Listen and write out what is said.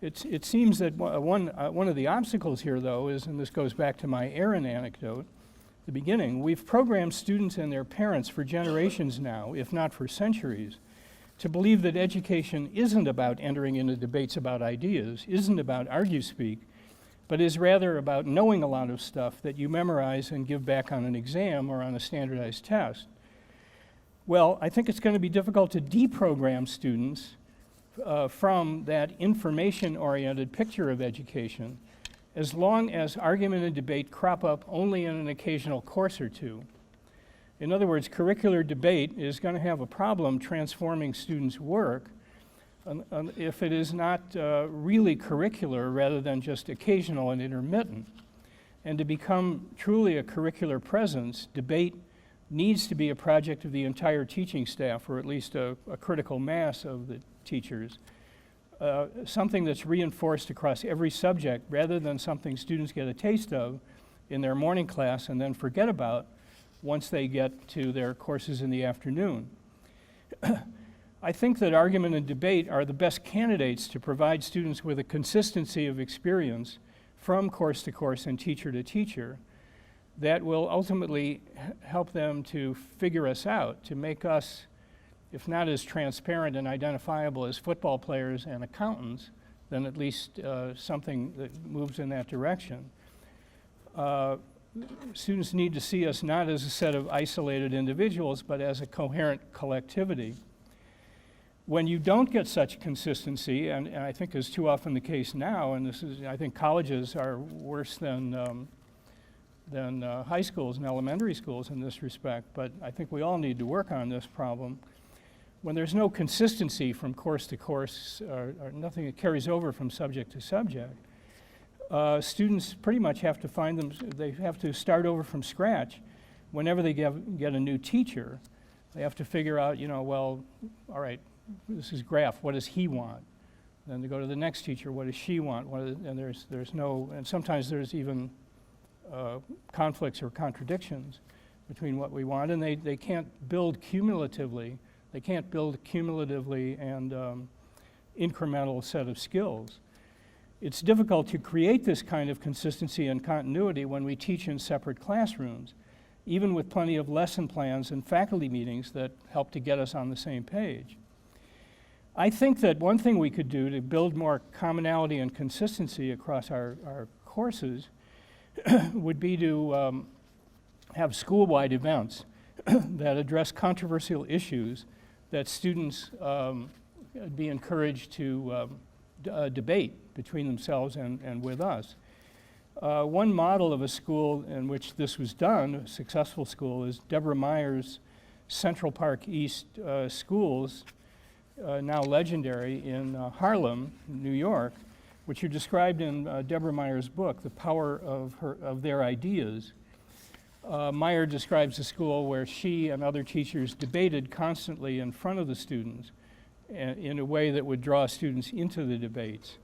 It seems that one of the obstacles here, though, is, and this goes back to my Aaron anecdote at the beginning, we've programmed students and their parents for generations now, if not for centuries, to believe that education isn't about entering into debates about ideas, isn't about Arguespeak, but is rather about knowing a lot of stuff that you memorize and give back on an exam or on a standardized test. Well, I think it's going to be difficult to deprogram students from that information-oriented picture of education as long as argument and debate crop up only in an occasional course or two. In other words, curricular debate is going to have a problem transforming students' work if it is not really curricular rather than just occasional and intermittent. And to become truly a curricular presence, debate needs to be a project of the entire teaching staff, or at least a critical mass of the teachers. Something that's reinforced across every subject rather than something students get a taste of in their morning class and then forget about once they get to their courses in the afternoon. I think that argument and debate are the best candidates to provide students with a consistency of experience from course to course and teacher to teacher that will ultimately help them to figure us out, to make us, if not as transparent and identifiable as football players and accountants, then at least something that moves in that direction. Students need to see us not as a set of isolated individuals, but as a coherent collectivity. When you don't get such consistency, and I think is too often the case now, and this is, I think colleges are worse than high schools and elementary schools in this respect, but I think we all need to work on this problem. When there's no consistency from course to course, or nothing that carries over from subject to subject, students pretty much have to they have to start over from scratch. Whenever they get a new teacher, they have to figure out, well, all right, this is Graff, what does he want? Then they go to the next teacher, what does she want? And and sometimes there's even conflicts or contradictions between what we want, and they can't build cumulatively. They can't build cumulatively and incremental set of skills. It's difficult to create this kind of consistency and continuity when we teach in separate classrooms, even with plenty of lesson plans and faculty meetings that help to get us on the same page. I think that one thing we could do to build more commonality and consistency across our courses would be to have school-wide events that address controversial issues that students be encouraged to debate between themselves and with us. One model of a school in which this was done, a successful school, is Deborah Meyer's Central Park East schools, now legendary, in Harlem, New York, which are described in Deborah Meyer's book, The Power of Their Ideas. Meyer describes a school where she and other teachers debated constantly in front of the students in a way that would draw students into the debates.